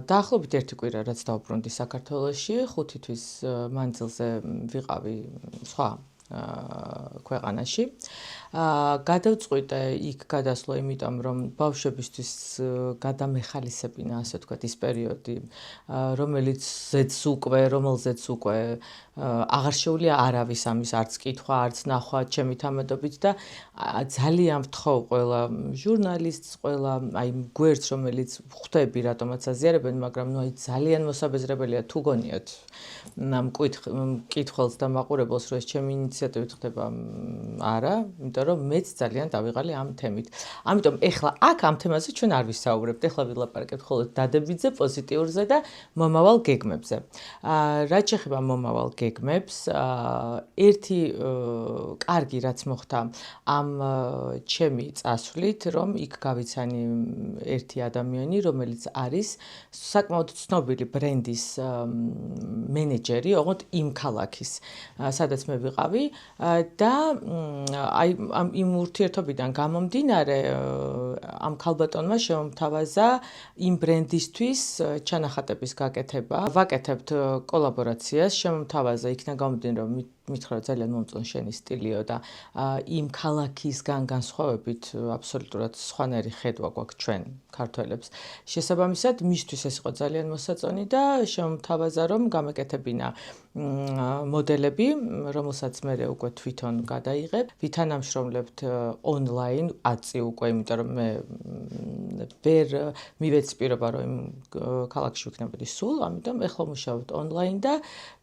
დაახლოებით 1 კვირა რაც დავბრუნდი საქართველოში, 5 თვის მანძილზე ვიყავი სხვა ქვეყანაში. გადავწყვიტე იქ გადასვლა, იმიტომ რომ ბავშვებისთვის გადამეხალისებინა, ასე ვთქვათ, ის პერიოდი, რომელზეც უკვე აღარ შეუძლია არავის ამის არც კითხვა, არც ნახვა ჩემი თამადობით და ძალიან ვთხოვ ყველა ჟურნალისტს, ყველა აი გვერდს, რომელიც ხვდები რატომაც აზიარებენ, მაგრამ ნუ აი ძალიან მოსაბეზრებელია თუ გონიათ მკითხველს და მაყურებელს, რომ ეს ჩემი ინიციატივით ხდება არა, იმიტომ რომ მეც ძალიან დავიღალი ამ თემით. ამიტომ ეხლა აქ ამ თემაზე ჩვენ არ ვისაუბრებთ, ეხლა ვილაპარაკებთ მხოლოდ დადებითზე, პოზიტიურზე და მომავალ გეგმებზე. რაც შეეხება მომავალ გეგმებს, ერთი კარგი რაც მოხდა ამ ჩემი წასვლით, რომ იქ გავიცანი ერთი ადამიანი, რომელიც არის საკმაოდ ცნობილი ბრენდის მენეჯერი, ოღონდ იმ ქალაქის, სადაც მე ვიყავი და აი იმ ურთიერთობიდან გამომდინარე ამ ქალბატონმა შემომთავაზა იმ ბრენდისთვის ჩანახატების გაკეთება. ვაკეთებთ კოლაბორაციას, შემომთავაზა იქნა გამომდინარე, რომ მითხრა ძალიან მომწონს შენი სტილიო და იმ ქალაქისგან განსხვავებით აბსოლუტურად სხვანაირი ხედვა გვაქვს ჩვენ ქართველებს. შესაბამისად, მისთვის ეს იყო ძალიან მოსაწონი და შემომთავაზა, რომ გამეკეთებინა მოდელები, რომელსაც მე უკვე თვითონ გადაიღებ, ვითანამშრომლებთ ონლაინ, აწი უკვე, იმიტომ რომ მე ვერ მივეცი პირობა, რომ იმ ქალაქში ვიქნებოდი სულ, ამიტომ ეხლა მუშაობთ ონლაინ და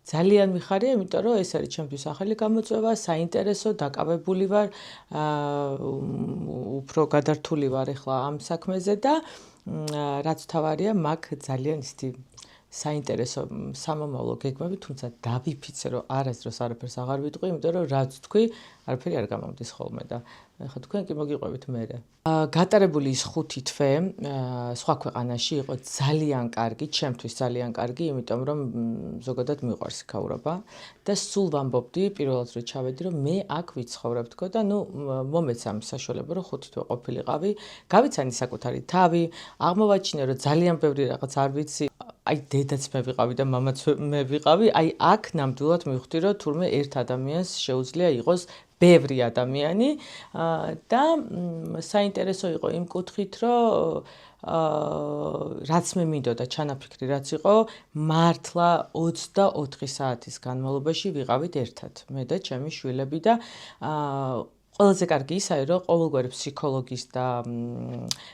ძალიან მიხარია, იმიტომ რომ ეს არის ჩემთვის ახალი გამოწვევა, საინტერესო, დაკავებული ვარ, უფრო გადართული ვარ ეხლა ამ საქმეზე და რაც თავარია, მაქვს ძალიან ისეთი საინტერესო სამომავლო გეგმები, თუმცა დავიფიცე, რომ არასდროს არაფერს აღარ ვიტყვი, იმიტომ რომ რაც თქვი, არაფერი არ გამომდის ხოლმე და ეხლა თქვენ კი მოგიყვებით მერე. გატარებული ის 5 თვე სხვა ქვეყანაში იყო ძალიან კარგი, ჩემთვის ძალიან კარგი, იმიტომ რომ ზოგადად მიყვარს იქაურობა და სულ ვამბობდი პირველად რომ ჩავედი, რომ მე აქ ვიცხოვრებ თქო და ნუ მომეცა ამ საშუალება, რომ 5 თვე ყოფილიყავი, გავიცანი საკუთარი თავი, აღმოვაჩინე, რომ ძალიან ბევრი რაღაც არ ვიცი. აი დედაც მე ვიყავი და მამაც მე ვიყავი, აი აქ ნამდვილად მივხვდი, რომ თურმე ერთ ადამიანს შეუძლია იყოს ბევრი ადამიანი და საინტერესო იყო იმ კუთხით, რომ რაც მე მინდოდა ჩანაფიქრი რაც იყო, მართლა 24 საათის განმავლობაში ვიყავით ერთად, მე და ჩემი შვილები და ყველაზე კარგი ის არის, რომ ყოველგვარი ფსიქოლოგის და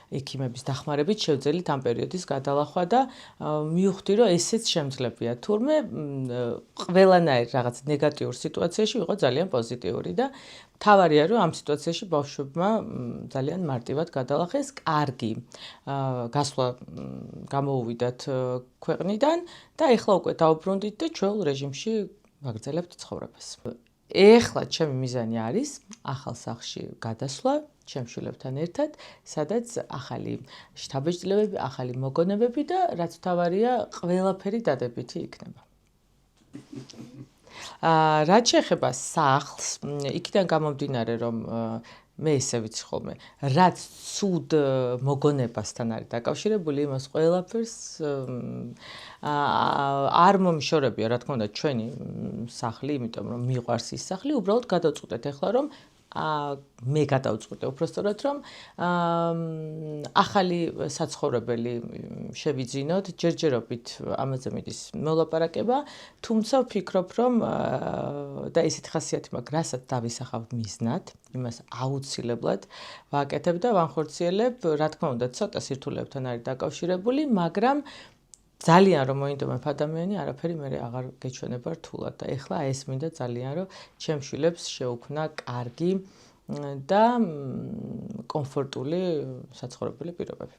ექიმების დახმარებით შევძელით ამ პერიოდის გადალახვა და მივხვდი, რომ ესეც შემძლებია. თურმე ყველანაირ რაღაც ნეგატიურ სიტუაციაში ვიყო ძალიან პოზიტიური და თავარია, რომ ამ სიტუაციაში ბავშვებმა ძალიან მარტივად გადალახეს, კარგი გასვლა გამოუვიდათ ქვეყნიდან და ეხლა უკვე დავბრუნდით და ჩვეულ რეჟიმში ვაგრძელებთ ცხოვრებას. ეხლა ჩემი მიზანი არის ახალ სახლში გადასვლა ჩემ შვილებთან ერთად, სადაც ახალი შთაბეჭდილებები, ახალი მოგონებები და რაც თავარია, ყველაფერი დადებითი იქნება. რაც შეეხება სახლს, იქიდან გამომდინარე, რომ მე ესე ვიცი ხოლმე, რაც ცუდ მოგონებასთან არის დაკავშირებული, იმას ყველაფერს არ მომიშორებია, რა თქმა უნდა, ჩვენი სახლი, იმიტომ რომ მიყვარს ის სახლი, უბრალოდ გადავწყვეტეთ ეხლა, რომ მე გადავწყვეტე უпростоრად, რომ ახალი საცხოვრებელი შევიძინოთ, ჯერჯერობით ამაზე მიდის მოლაპარაკება, თუმცა ვფიქრობ, რომ და ესეთი ხასიათი მაქვს, რასაც დავისახავ მიზნად, იმას აუცილებლად ვაკეთებ და ვანხორციელებ, რა თქმა უნდა, ცოტა სირთულეებთან არის დაკავშირებული, მაგრამ ძალიან რომ მოინდომებ ადამიანი, არაფერი მე აღარ გეჩვენება რთულად და ეხლა ეს მინდა ძალიან, რომ ჩემ შვილებს შეუქმნა კარგი და კომფორტული საცხოვრებელი პირობები.